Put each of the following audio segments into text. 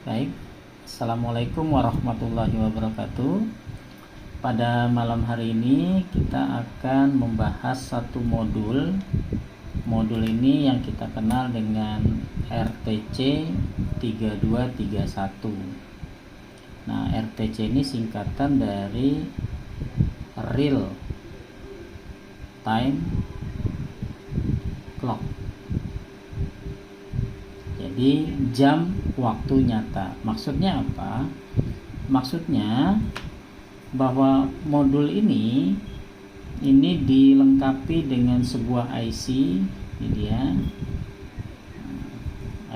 Baik, Assalamualaikum warahmatullahi wabarakatuh. Pada malam hari ini kita akan membahas satu modul. Modul ini yang kita kenal dengan RTC 3231. Nah, RTC ini singkatan dari Real Time Clock. Jadi jam waktu nyata. Maksudnya apa? Maksudnya bahwa modul ini dilengkapi dengan sebuah IC. Ini dia.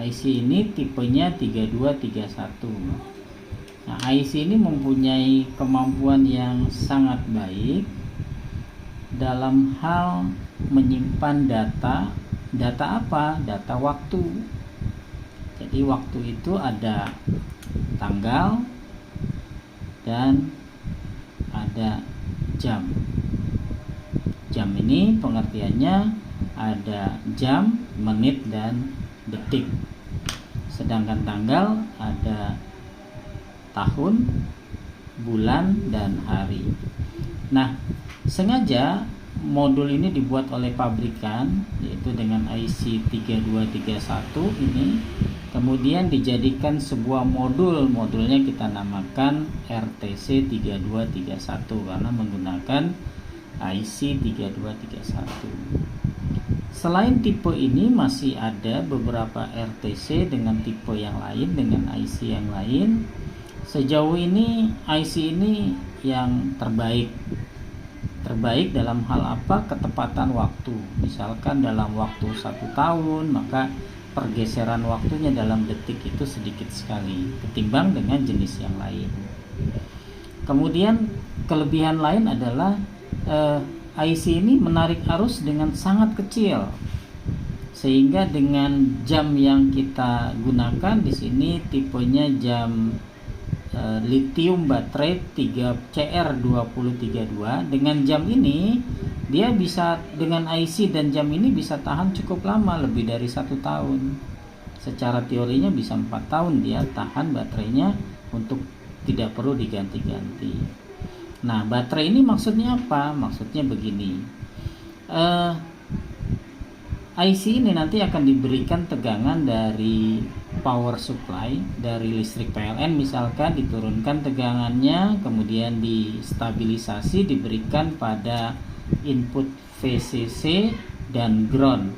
IC ini tipenya 3231. Nah, IC ini mempunyai kemampuan yang sangat baik dalam hal menyimpan data. Data apa? Data waktu. Jadi waktu itu ada tanggal dan ada jam. Jam ini pengertiannya ada jam, menit, dan detik. Sedangkan tanggal ada tahun, bulan, dan hari. Nah, sengaja modul ini dibuat olai pabrikan, yaitu dengan IC 3231 ini, kemudian dijadikan sebuah modulnya kita namakan RTC 3231 karena menggunakan IC 3231. Selain tipe ini masih ada beberapa RTC dengan tipe yang lain, dengan IC yang lain. Sejauh ini IC ini yang terbaik dalam hal apa? Ketepatan waktu. Misalkan dalam waktu 1 tahun, maka pergeseran waktunya dalam detik itu sedikit sekali ketimbang dengan jenis yang lain. Kemudian kelebihan lain adalah IC ini menarik arus dengan sangat kecil, sehingga dengan jam yang kita gunakan di sini tipenya jam lithium baterai 3CR2032. Dengan jam ini dia bisa, dengan IC dan jam ini bisa tahan cukup lama, lebih dari 1 tahun. Secara teorinya bisa 4 tahun dia tahan baterainya untuk tidak perlu diganti-ganti. Nah, baterai ini maksudnya apa? Maksudnya begini, IC ini nanti akan diberikan tegangan dari power supply, dari listrik PLN misalkan, diturunkan tegangannya, kemudian distabilisasi, diberikan pada input VCC dan ground.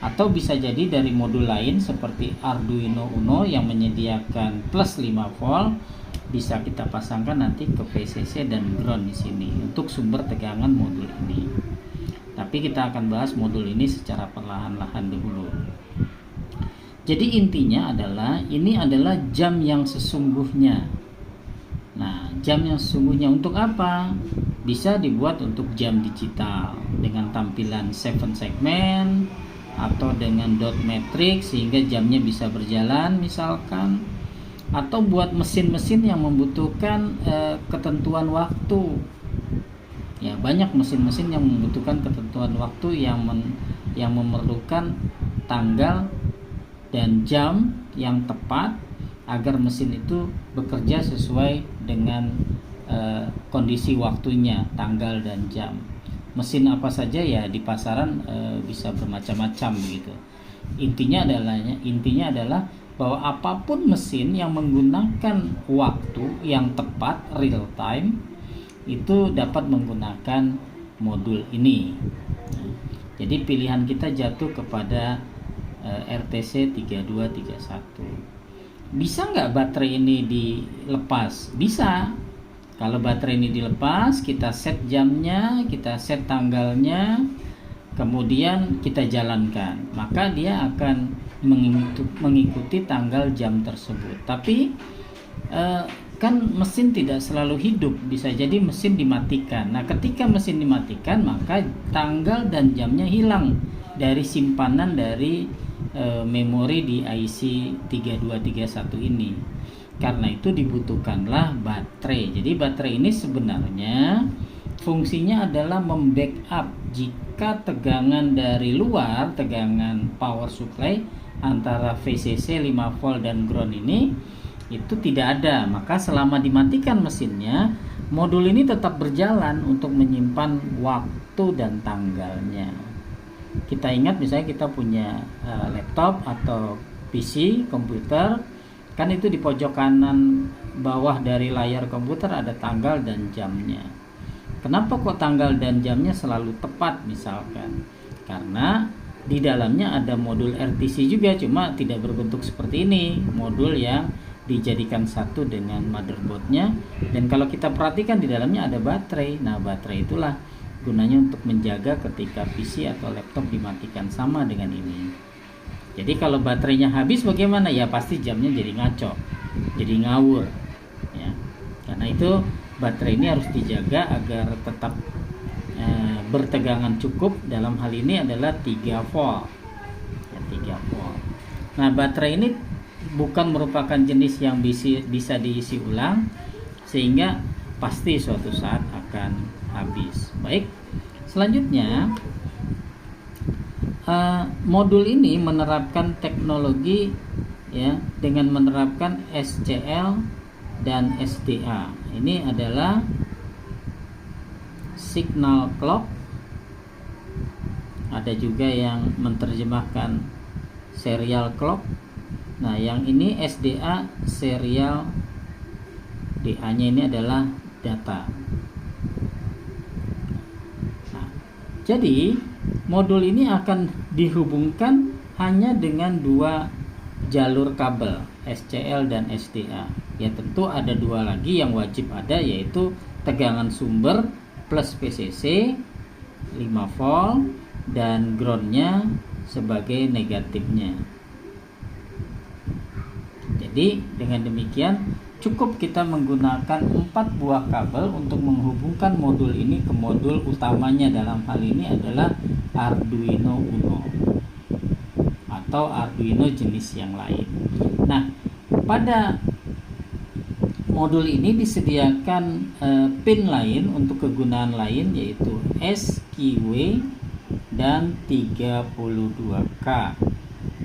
Atau bisa jadi dari modul lain seperti Arduino Uno yang menyediakan plus 5 volt, bisa kita pasangkan nanti ke VCC dan ground di sini untuk sumber tegangan modul ini. Tapi kita akan bahas modul ini secara perlahan-lahan dulu. Jadi intinya adalah ini adalah jam yang sesungguhnya. Nah, jam yang sesungguhnya untuk apa? Bisa dibuat untuk jam digital dengan tampilan 7 segmen atau dengan dot matrix sehingga jamnya bisa berjalan misalkan, atau buat mesin-mesin yang membutuhkan ketentuan waktu. Ya, banyak mesin-mesin yang membutuhkan ketentuan waktu yang memerlukan tanggal dan jam yang tepat agar mesin itu bekerja sesuai dengan kondisi waktunya, tanggal dan jam. Mesin apa saja ya di pasaran bisa bermacam-macam begitu. Intinya adalah bahwa apapun mesin yang menggunakan waktu yang tepat, real time, itu dapat menggunakan modul ini. Jadi pilihan kita jatuh kepada RTC 3231. Bisa nggak baterai ini dilepas? Bisa. Kalau baterai ini dilepas, kita set jamnya, kita set tanggalnya, kemudian kita jalankan, maka dia akan mengikuti tanggal jam tersebut. Tapi kan mesin tidak selalu hidup, bisa jadi mesin dimatikan. Nah, ketika mesin dimatikan, maka tanggal dan jamnya hilang dari simpanan dari memori di IC 3231 ini. Karena itu dibutuhkanlah baterai. Jadi baterai ini sebenarnya fungsinya adalah membackup jika tegangan dari luar, tegangan power supply antara VCC 5 volt dan ground ini itu tidak ada. Maka selama dimatikan mesinnya, modul ini tetap berjalan untuk menyimpan waktu dan tanggalnya. Kita ingat misalnya kita punya laptop atau PC, komputer, kan itu di pojok kanan bawah dari layar komputer ada tanggal dan jamnya. Kenapa kok tanggal dan jamnya selalu tepat misalkan? Karena di dalamnya ada modul RTC juga, cuma tidak berbentuk seperti ini, modul yang dijadikan satu dengan motherboardnya. Dan kalau kita perhatikan di dalamnya ada baterai. Nah, baterai itulah gunanya untuk menjaga ketika PC atau laptop dimatikan, sama dengan ini. Jadi kalau baterainya habis bagaimana? Ya pasti jamnya jadi ngaco, jadi ngawur ya. Karena itu baterai ini harus dijaga agar tetap bertegangan cukup. Dalam hal ini adalah 3 volt ya, 3 volt. Nah, baterai ini bukan merupakan jenis yang bisa diisi ulang, sehingga pasti suatu saat akan habis. Baik, selanjutnya modul ini menerapkan teknologi ya, dengan menerapkan SCL dan SDA. Ini adalah signal clock. Ada juga yang menerjemahkan serial clock. Nah, yang ini SDA, serial, DA-nya ini adalah data. Nah, jadi modul ini akan dihubungkan hanya dengan 2 jalur kabel, SCL dan SDA. Ya, tentu ada 2 lagi yang wajib ada, yaitu tegangan sumber plus VCC 5 volt dan groundnya sebagai negatifnya. Jadi dengan demikian cukup kita menggunakan 4 buah kabel untuk menghubungkan modul ini ke modul utamanya. Dalam hal ini adalah Arduino Uno atau Arduino jenis yang lain. Nah, pada modul ini disediakan pin lain untuk kegunaan lain, yaitu SQW dan 32K.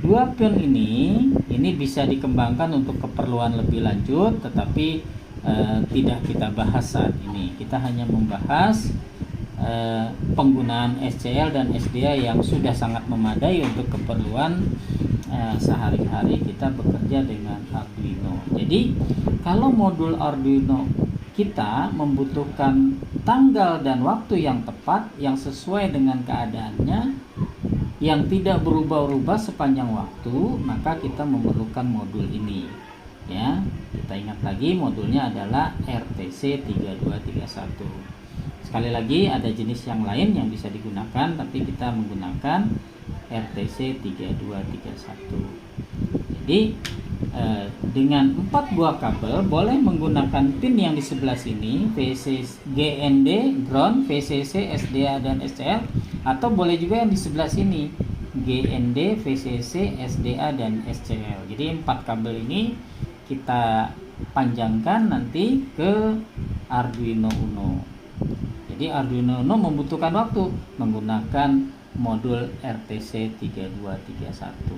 2 pin ini bisa dikembangkan untuk keperluan lebih lanjut, tetapi tidak kita bahas saat ini. Kita hanya membahas penggunaan SCL dan SDA yang sudah sangat memadai untuk keperluan sehari-hari kita bekerja dengan Arduino. Jadi kalau modul Arduino kita membutuhkan tanggal dan waktu yang tepat, yang sesuai dengan keadaannya, yang tidak berubah-ubah sepanjang waktu, maka kita memerlukan modul ini ya. Kita ingat lagi, modulnya adalah RTC 3231. Sekali lagi, ada jenis yang lain yang bisa digunakan, tapi kita menggunakan RTC 3231. Jadi dengan 4 buah kabel boleh menggunakan pin yang di sebelah sini, GND, ground, VCC, SDA dan SCL, atau boleh juga yang di sebelah sini, GND, VCC, SDA dan SCL. Jadi 4 kabel ini kita panjangkan nanti ke Arduino Uno. Jadi Arduino Uno membutuhkan waktu menggunakan modul RTC 3231.